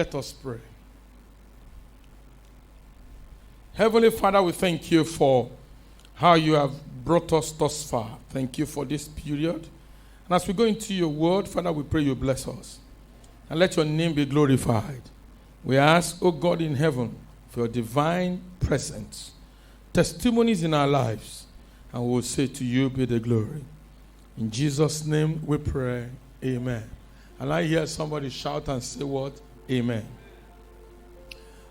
Let us pray. Heavenly Father, we thank you for how you have brought us thus far. Thank you for this period. And as we go into your word, Father, we pray you bless us. And let your name be glorified. We ask, O God in heaven, for your divine presence, testimonies in our lives, and we will say to you be the glory. In Jesus' name we pray, amen. And I hear somebody shout and say what? Amen.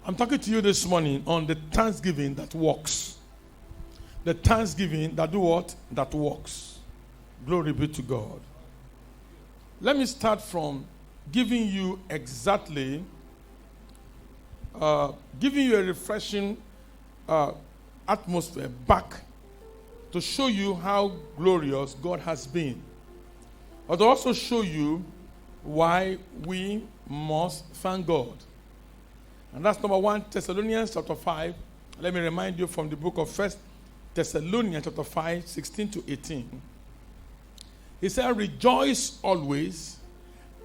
I'm talking to you this morning on the thanksgiving that works. The thanksgiving that do what? That works. Glory be to God. Let me start from giving you exactly, giving you a refreshing atmosphere back to show you how glorious God has been. But to also show you why we must thank God. And that's number 1, Thessalonians chapter 5. Let me remind you from the book of 1 Thessalonians chapter 5, 16 to 18. He said, rejoice always,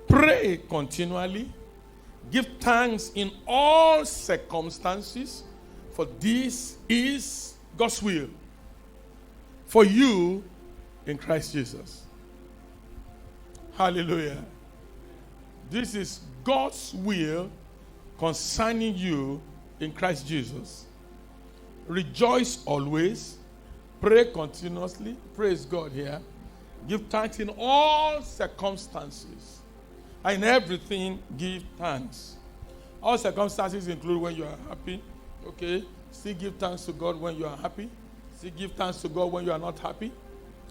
pray continually, give thanks in all circumstances, for this is God's will for you in Christ Jesus. Hallelujah. This is God's will concerning you in Christ Jesus. Rejoice always, pray continuously, praise God here, give thanks in all circumstances, and in everything give thanks. All circumstances include when you are happy, okay? Still give thanks to God when you are happy. Still give thanks to God when you are not happy.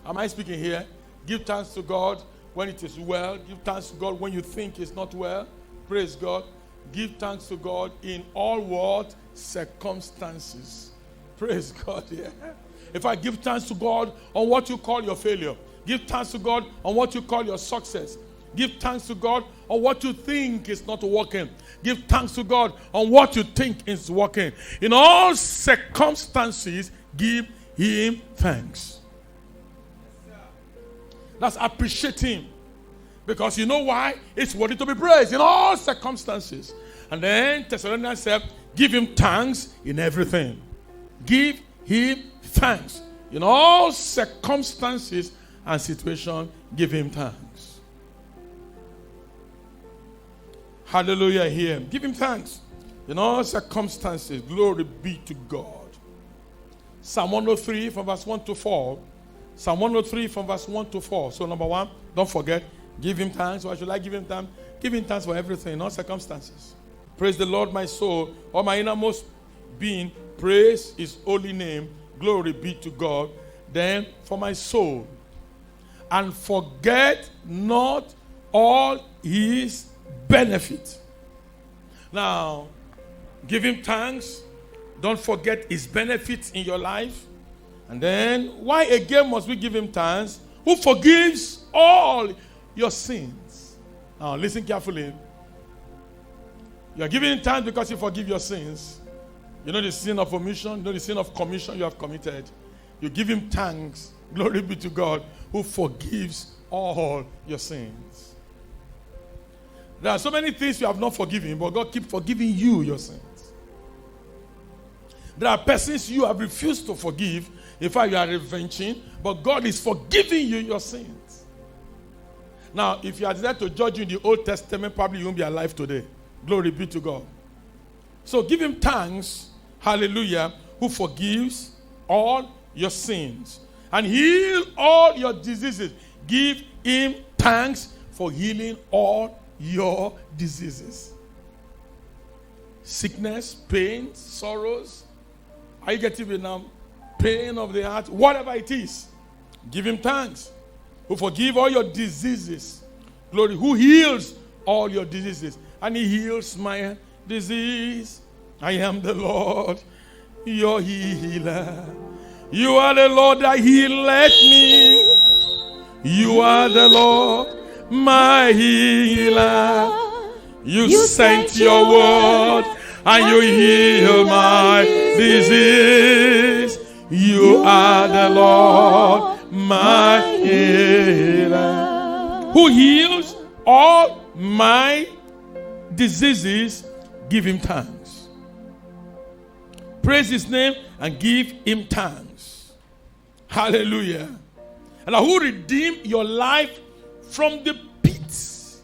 Am I speaking here? Give thanks to God when it is well. Give thanks to God when you think it's not well. Praise God. Give thanks to God in all what? Circumstances. Praise God. Yeah. If I give thanks to God on what you call your failure, give thanks to God on what you call your success. Give thanks to God on what you think is not working. Give thanks to God on what you think is working. In all circumstances, give him thanks. That's appreciate him. Because you know why? It's worthy to be praised in all circumstances. And then Thessalonians said, give him thanks in everything. Give him thanks. In all circumstances and situations, give him thanks. Hallelujah here. Give him thanks. In all circumstances, glory be to God. Psalm 103 from verse 1 to 4. Psalm 103 from verse 1 to 4. So number 1, don't forget, give him thanks. Why should I give him thanks? Give him thanks for everything, in all circumstances. Praise the Lord, my soul. All my innermost being, praise his holy name. Glory be to God. Then for my soul. And forget not all his benefit. Now, give him thanks. Don't forget his benefits in your life. And then, why again must we give him thanks? Who forgives all your sins. Now, listen carefully. You are giving him thanks because he forgives your sins. You know the sin of omission, you know the sin of commission you have committed. You give him thanks. Glory be to God who forgives all your sins. There are so many things you have not forgiven, but God keeps forgiving you your sins. There are persons you have refused to forgive. In fact, you are revenging, but God is forgiving you your sins. Now, if you are there to judge you in the Old Testament, probably you won't be alive today. Glory be to God. So give him thanks, hallelujah, who forgives all your sins and heal all your diseases. Give him thanks for healing all your diseases. Sickness, pain, sorrows. Are you getting it now? Pain of the heart, whatever it is. Give him thanks. Who forgive all your diseases. Glory. Who heals all your diseases. And he heals my disease. I am the Lord, your healer. You are the Lord that healeth me. You are the Lord, my healer. You sent your word and you heal my disease. You are the Lord, my healer. Who heals all my diseases, give him thanks. Praise his name and give him thanks. Hallelujah. And who redeemed your life from the pits.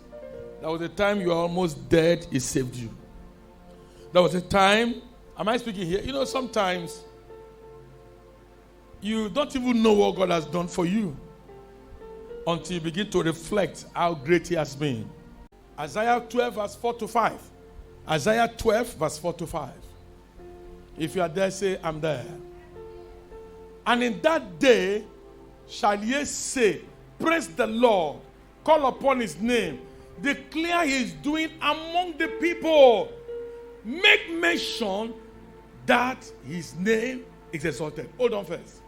That was the time you were almost dead, he saved you. There was a time, am I speaking here? You know, sometimes you don't even know what God has done for you until you begin to reflect how great he has been. Isaiah 12 verse 4 to 5. Isaiah 12 verse 4 to 5. If you are there, say, I'm there. And in that day shall ye say, praise the Lord, call upon his name, declare his doing among the people, make mention that his name is exalted. Hold on first.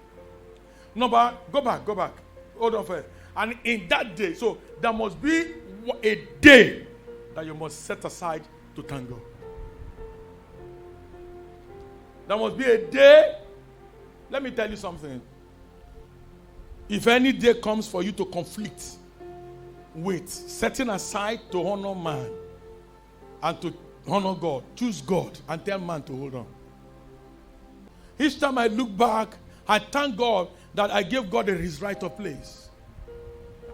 Number, go back. Hold on first. And in that day, so there must be a day that you must set aside to thank God. There must be a day. Let me tell you something. If any day comes for you to conflict with setting aside to honor man and to honor God, choose God and tell man to hold on. Each time I look back, I thank God that I gave God his right of place.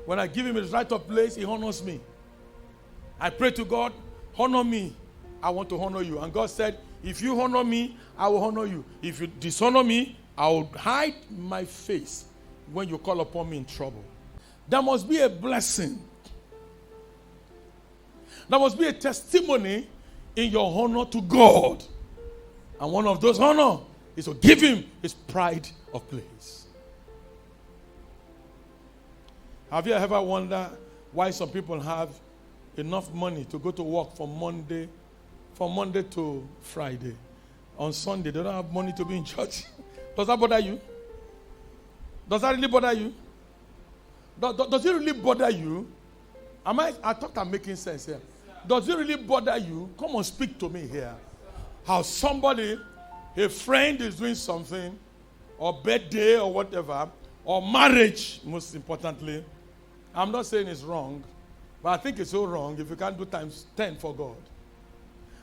When I give him his right of place, he honors me. I pray to God, honor me. I want to honor you. And God said, if you honor me, I will honor you. If you dishonor me, I will hide my face when you call upon me in trouble. There must be a blessing. There must be a testimony in your honor to God. And one of those honor is to give him his pride of place. Have you ever wondered why some people have enough money to go to work from Monday to Friday? On Sunday, they don't have money to be in church. Does that bother you? Does that really bother you? Does it really bother you? I thought I'm making sense here. Does it really bother you? Come on, speak to me here. How somebody, a friend is doing something, or birthday or whatever, or marriage, most importantly. I'm not saying it's wrong, but I think it's so wrong if you can't do times 10 for God.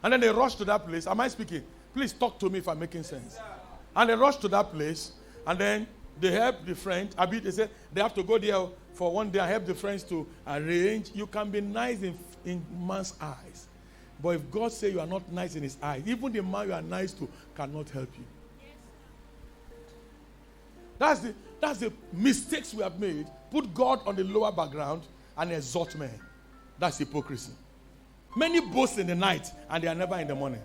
And then they rush to that place. Am I speaking? Please talk to me if I'm making sense. And they rush to that place, and then they help the friend. They say they have to go there for one day and help the friends to arrange. You can be nice in man's eyes. But if God says you are not nice in his eyes, even the man you are nice to cannot help you. That's the mistakes we have made. Put God on the lower background and exalt men. That's hypocrisy. Many boast in the night and they are never in the morning.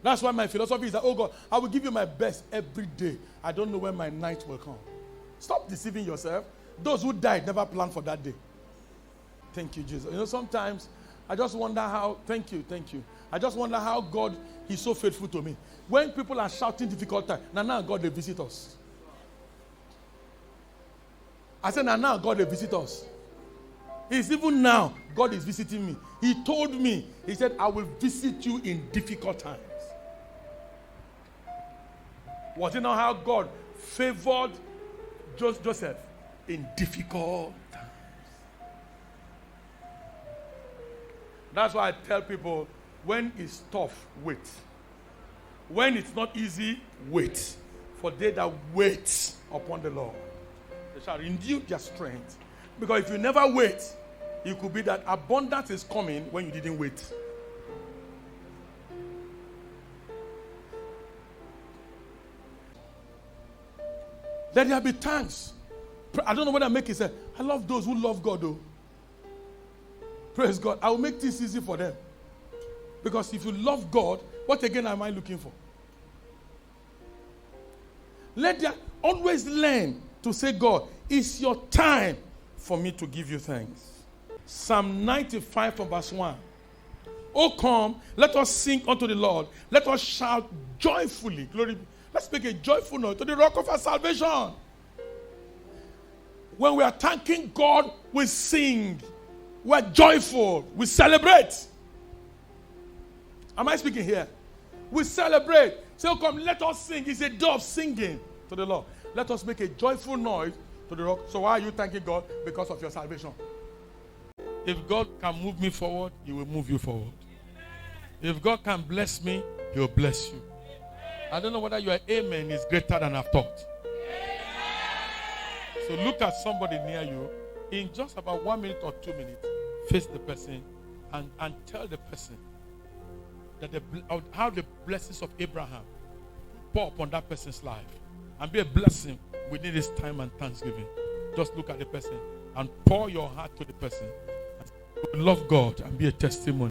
That's why my philosophy is that, oh God, I will give you my best every day. I don't know when my night will come. Stop deceiving yourself. Those who died never planned for that day. Thank you, Jesus. You know, sometimes I just wonder how, thank you. I just wonder how God is so faithful to me. When people are shouting difficult time, now God, they visit us. I said, now God, they visit us. It's even now, God is visiting me. He told me, he said, I will visit you in difficult times. Was it not how God favored Joseph in difficult times? That's why I tell people, when it's tough, wait. When it's not easy, wait. For they that wait upon the Lord, they shall renew their strength. Because if you never wait, it could be that abundance is coming when you didn't wait. Let there be thanks. I don't know whether I make it say, I love those who love God though. Praise God. I will make this easy for them. Because if you love God, what again am I looking for? Let them always learn to say, God, it's your time for me to give you thanks. Psalm 95 from verse 1. Oh, come, let us sing unto the Lord. Let us shout joyfully. Glory. Let's make a joyful noise to the rock of our salvation. When we are thanking God, we sing. We are joyful. We celebrate. Am I speaking here? We celebrate. So come, let us sing. It's a day of singing to the Lord. Let us make a joyful noise to the rock. So why are you thanking God? Because of your salvation. If God can move me forward, He will move you forward. If God can bless me, He will bless you. I don't know whether your amen is greater than I've thought. So look at somebody near you. In just about 1 minute or 2 minutes, face the person and tell the person that how the blessings of Abraham pour upon that person's life and be a blessing within this time and thanksgiving. Just look at the person and pour your heart to the person. And love God and be a testimony.